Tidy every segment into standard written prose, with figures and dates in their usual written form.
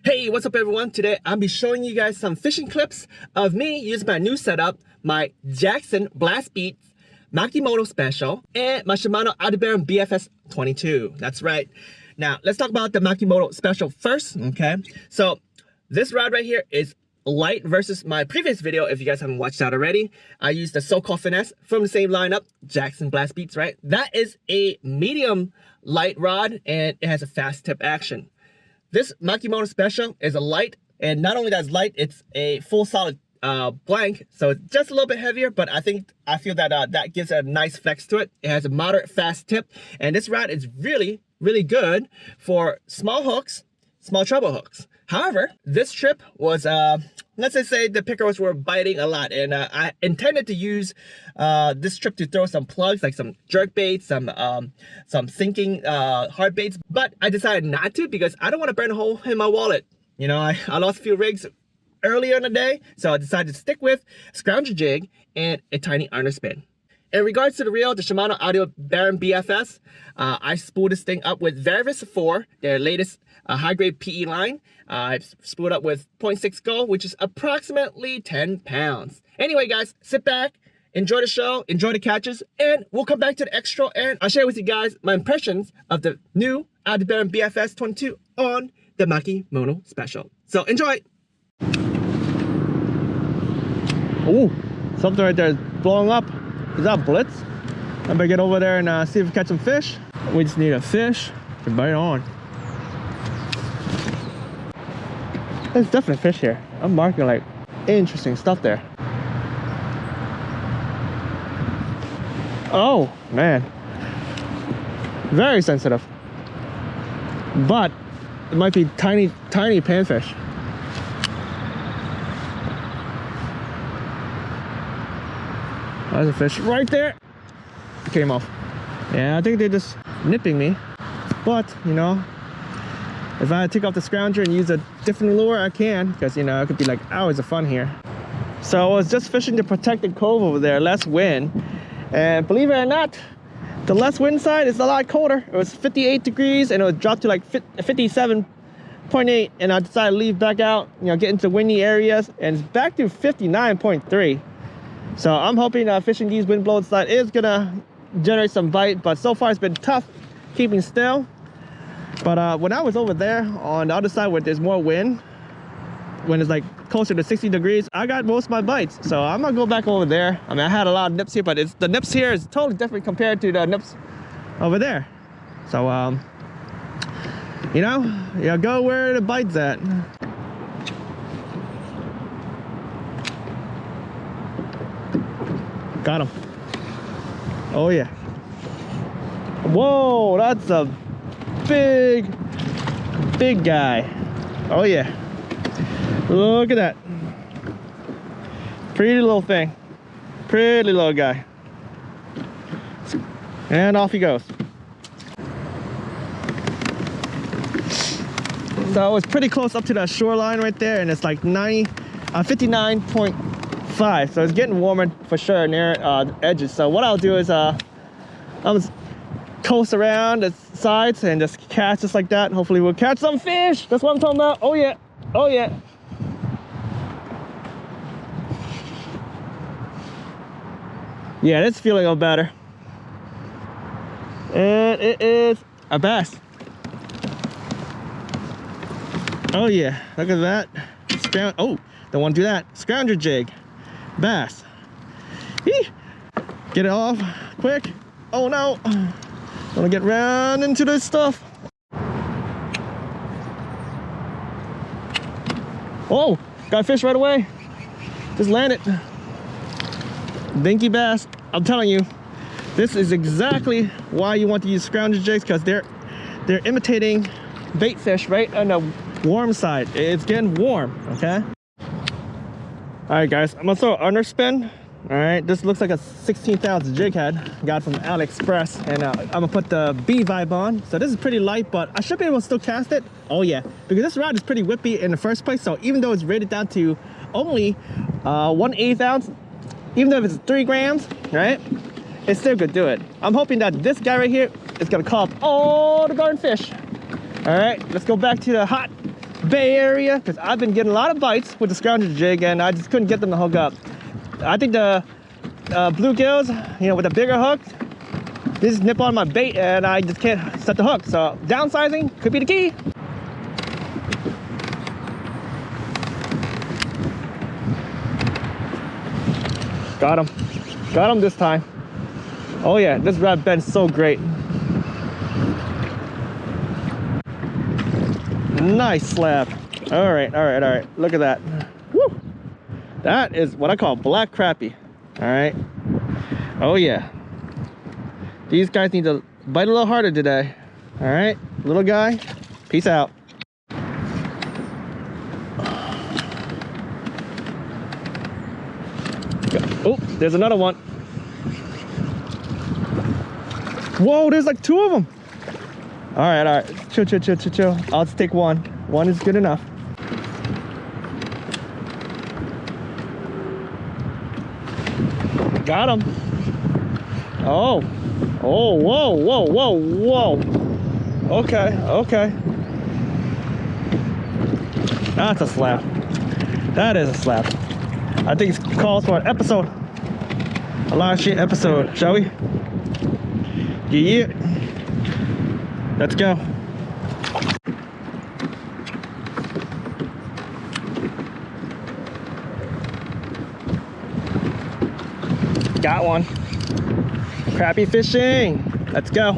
Hey, what's up everyone? Today I'll be showing you guys some fishing clips of me using my new setup, my Jackson Blast Beats Makimono Special, and my Shimano Aldebaran BFS 22. That's right. Now, let's talk about the Makimono Special first, okay? So, this rod right here is light versus my previous video. If you guys haven't watched that already, I used the so-called Finesse from the same lineup, Jackson Blast Beats, right? That is a medium light rod, and it has a fast tip action. This Makimono Special is a light, and not only that it's light, it's a full solid blank, so it's just a little bit heavier, but I feel that that gives a nice flex to it. It has a moderate fast tip, and this rod is really good for small hooks, small treble hooks. However, this trip was let's just say the pickers were biting a lot, and I intended to use this trip to throw some plugs, like some jerk baits, some sinking hard baits, but I decided not to because I don't want to burn a hole in my wallet. You know, I lost a few rigs earlier in the day, so I decided to stick with a scrounger jig and a tiny underspin. In regards to the reel, the Shimano Aldebaran BFS, I spooled this thing up with Varivas 4, their latest high-grade PE line. I spooled up with 0.6 gold, which is approximately 10 pounds. Anyway, guys, sit back, enjoy the show, enjoy the catches, and we'll come back to the extra, and I'll share with you guys my impressions of the new Aldebaran BFS 22 on the Makimono Special. So, enjoy! Ooh, something right there is blowing up. Is that blitz? I better get over there and see if we catch some fish. We just need a fish to bite on. There's definitely fish here. I'm marking like interesting stuff there. Oh man, very sensitive. But it might be tiny panfish. There's a fish right there. It came off. Yeah, I think they're just nipping me. But, you know, if I take off the scrounger and use a different lure, I can. Because, you know, it could be like hours of fun here. So I was just fishing the protected cove over there, less wind. And believe it or not, the less wind side is a lot colder. It was 58 degrees and it was dropped to like 57.8. And I decided to leave back out, you know, get into windy areas. And it's back to 59.3. So I'm hoping fishing these wind blown side is gonna generate some bite, but so far it's been tough keeping still. But when I was over there on the other side where there's more wind, when it's like closer to 60 degrees, I got most of my bites. So I'm gonna go back over there. I mean, I had a lot of nips here, but the nips here is totally different compared to the nips over there. So you know, go where the bite's at. Got him. Oh yeah. Whoa, that's a big guy. Oh yeah. Look at that. Pretty little thing. Pretty little guy. And off he goes. So I was pretty close up to that shoreline right there, and it's like 59.5. So it's getting warmer for sure near the edges. So what I'll do is I'll just coast around the sides and just catch just like that. Hopefully we'll catch some fish. That's what I'm talking about. Oh yeah, oh yeah. Yeah, it's feeling a little better. And it is a bass. Oh yeah, look at that. Oh, don't want to do that. Scrounger jig. Bass. Eee. Get it off quick. Oh no, wanna get round into this stuff. Oh, got a fish right away. Just land it. Dinky bass. I'm telling you, this is exactly why you want to use scrounger jigs, because they're imitating bait fish right on the warm side. It's getting warm, okay? All right, guys, I'm gonna throw an underspin. All right, this looks like a 16th ounce jig head. Got from AliExpress, and I'm gonna put the B vibe on. So this is pretty light, but I should be able to still cast it. Oh yeah, because this rod is pretty whippy in the first place. So even though it's rated down to only 1/8 ounce, even though it's 3 grams, right, it still could do it. I'm hoping that this guy right here is gonna call up all the garden fish. All right, let's go back to the hot Bay Area, because I've been getting a lot of bites with the scrounger jig and I just couldn't get them to hook up. I think the bluegills, you know, with a bigger hook, they just nip on my bait and I just can't set the hook. So downsizing could be the key. Got him this time. Oh yeah, this red bend's so great. Nice slab. All right. Look at that. Woo! That is what I call black crappie. All right. Oh yeah. These guys need to bite a little harder today. All right, little guy. Peace out. Oh, there's another one. Whoa, there's like 2 of them. All right. Chill. I'll just take one. One is good enough. Got him. Oh, whoa. Okay. That's a slab. That is a slab. I think it calls for an episode. A live stream episode, shall we? Yeah. Let's go. Got one. Crappie fishing. Let's go.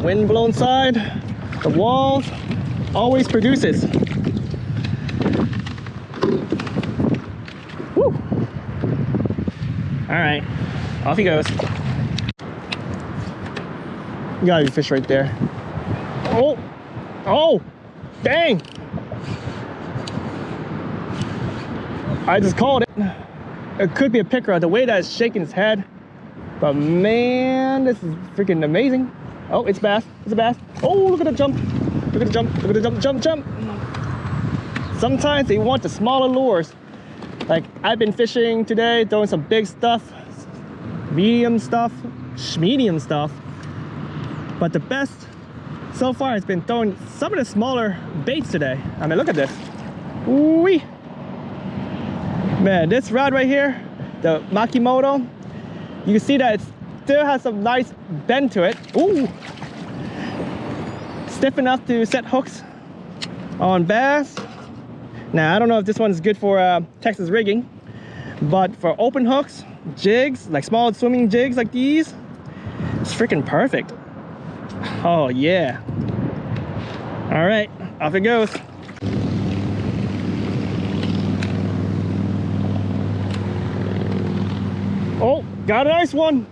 Wind blown side. The walls always produces. Woo. All right, off he goes. Got your fish right there. Oh, dang. I just called it. It could be a pickerel, the way that it's shaking its head. But man, this is freaking amazing. Oh, it's bass. It's a bass. Oh, look at the jump. Look at the jump. Look at the jump. Sometimes they want the smaller lures. Like I've been fishing today, throwing some big stuff, medium stuff. But the best so far has been throwing some of the smaller baits today. I mean, look at this. Wee. Man, this rod right here, the Makimono, you can see that it still has some nice bend to it. Ooh. Stiff enough to set hooks on bass. Now, I don't know if this one's good for Texas rigging, but for open hooks, jigs, like small swimming jigs like these, it's freaking perfect. Oh yeah. All right, off it goes. Oh, got a nice one.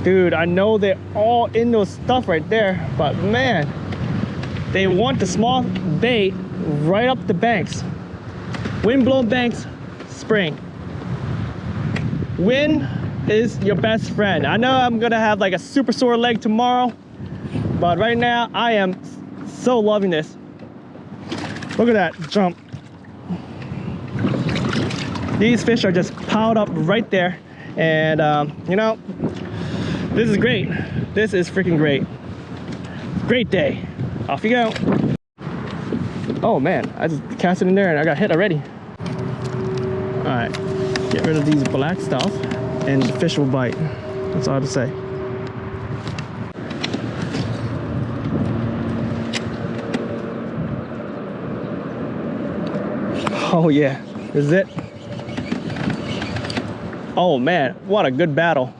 Dude, I know they're all in those stuff right there, but man, they want the small bait right up the banks. Wind-blown banks, spring. Wind is your best friend. I know I'm gonna have like a super sore leg tomorrow, but right now I am so loving this. Look at that jump. These fish are just piled up right there, and you know, this is great. This is freaking great. Great day. Off you go. Oh man, I just cast it in there and I got hit already. All right, get rid of these black stuff and the fish will bite. That's all I have to say. Oh yeah, this is it. Oh man, what a good battle.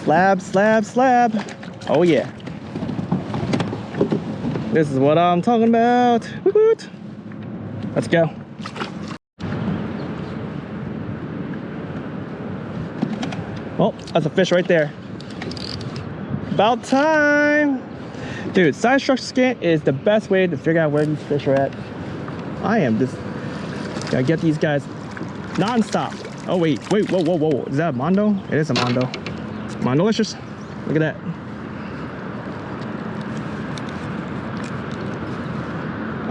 Slab, slab, slab. Oh yeah. This is what I'm talking about. Woo-hoot. Let's go. Oh, that's a fish right there. About time. Dude, side structure scan is the best way to figure out where these fish are at. I am just gotta get these guys non-stop. Oh wait, whoa. Is that a Mondo? It is a Mondo. Mondolicious. Look at that.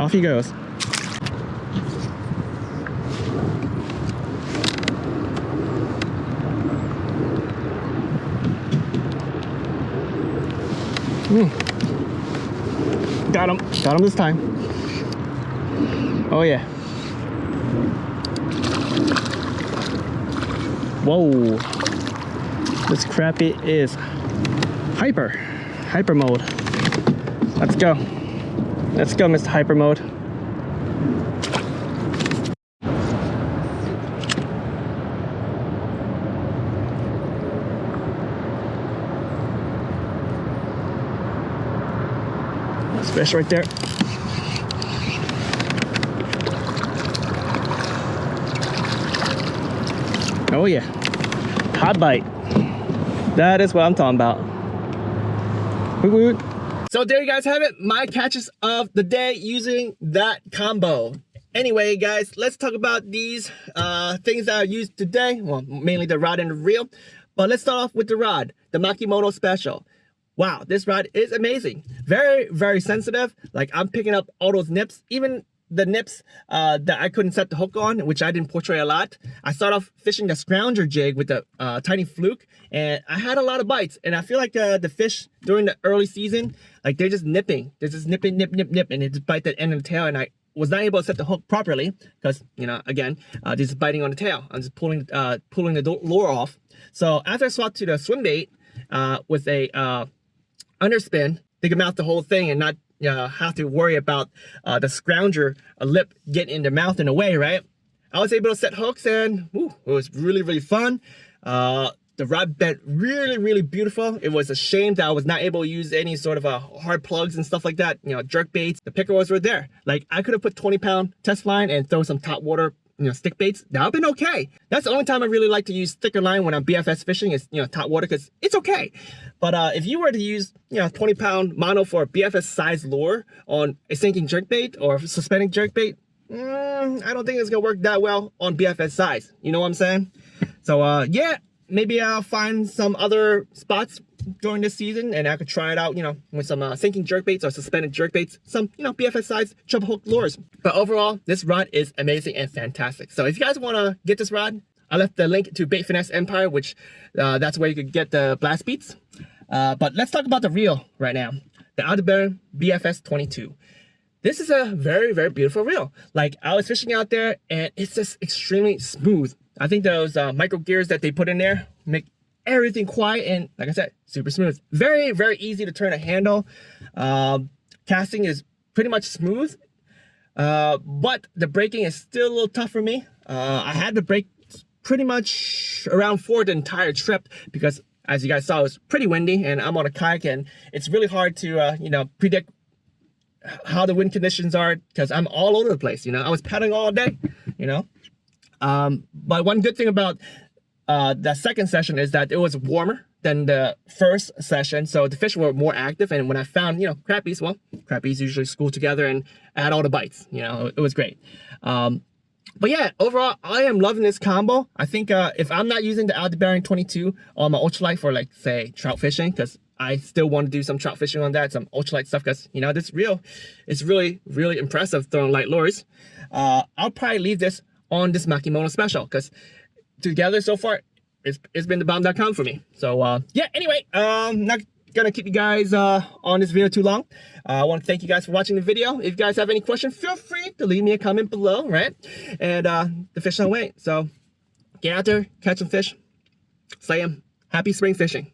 Off he goes. Got him. Got him this time. Oh yeah. Whoa. This crappie is hyper mode. Let's go. Let's go, Mr. Hyper Mode. Nice fish right there. Oh yeah, hot bite. That is what I'm talking about. Woot woot. So there you guys have it, my catches of the day using that combo. Anyway guys, let's talk about these things that I used today. Well, mainly the rod and the reel, but let's start off with the rod, the Makimono Special. Wow, this rod is amazing. Very sensitive. Like, I'm picking up all those nips, even the nips that I couldn't set the hook on, which I didn't portray a lot. I started off fishing the scrounger jig with the tiny fluke, and I had a lot of bites. And I feel like the fish during the early season, like, they're just nipping. They're just nipping, nip, and they just bite the end of the tail. And I was not able to set the hook properly because, you know, again, just biting on the tail. I'm just pulling the lure off. So after I swapped to the swim bait with a underspin, they can mount the whole thing and not have to worry about the scrounger lip getting in the mouth in a way, right? I was able to set hooks, and it was really fun. The rod bent really beautiful. It was a shame that I was not able to use any sort of hard plugs and stuff like that, you know, jerk baits. The pickerels were there. Like, I could have put 20-pound test line and throw some top water, you know, stick baits. That would have been okay. That's the only time I really like to use thicker line when I'm BFS fishing is, you know, top water, because it's okay. But if you were to use, you know, 20-pound mono for a BFS size lure on a sinking jerkbait or suspending jerkbait, I don't think it's gonna work that well on BFS size. You know what I'm saying? So yeah, maybe I'll find some other spots during this season and I could try it out, you know, with some sinking jerkbaits or suspended jerkbaits, some, you know, BFS size treble hook lures. But overall, this rod is amazing and fantastic. So if you guys want to get this rod, I left the link to Bait Finesse Empire, which that's where you could get the blast beats. But let's talk about the reel right now, the Aldebaran BFS 22. This is a very beautiful reel. Like, I was fishing out there and it's just extremely smooth. I think those micro gears that they put in there make everything quiet and, like I said, super smooth. Very easy to turn a handle. Casting is pretty much smooth, but the braking is still a little tough for me. I had to brake pretty much around 4 the entire trip because, as you guys saw, it was pretty windy and I'm on a kayak and it's really hard to you know, predict how the wind conditions are because I'm all over the place. You know, I was paddling all day, you know. But one good thing about the second session is that it was warmer than the first session, so the fish were more active. And when I found, you know, crappies, well, crappies usually school together and I had all the bites. You know, it was great. But yeah, overall, I am loving this combo. I think if I'm not using the Aldebaran 22 on my ultralight for, like, say, trout fishing, because I still want to do some trout fishing on that, some ultralight stuff, because, you know, this reel is really impressive throwing light lures. I'll probably leave this on this Makimono Special, because together so far, it's been the bomb.com for me. So yeah, anyway, not gonna keep you guys on this video too long. I want to thank you guys for watching the video. If you guys have any questions, feel free to leave me a comment below, right? And the fish don't wait. So get out there, catch some fish, slay them. Happy spring fishing.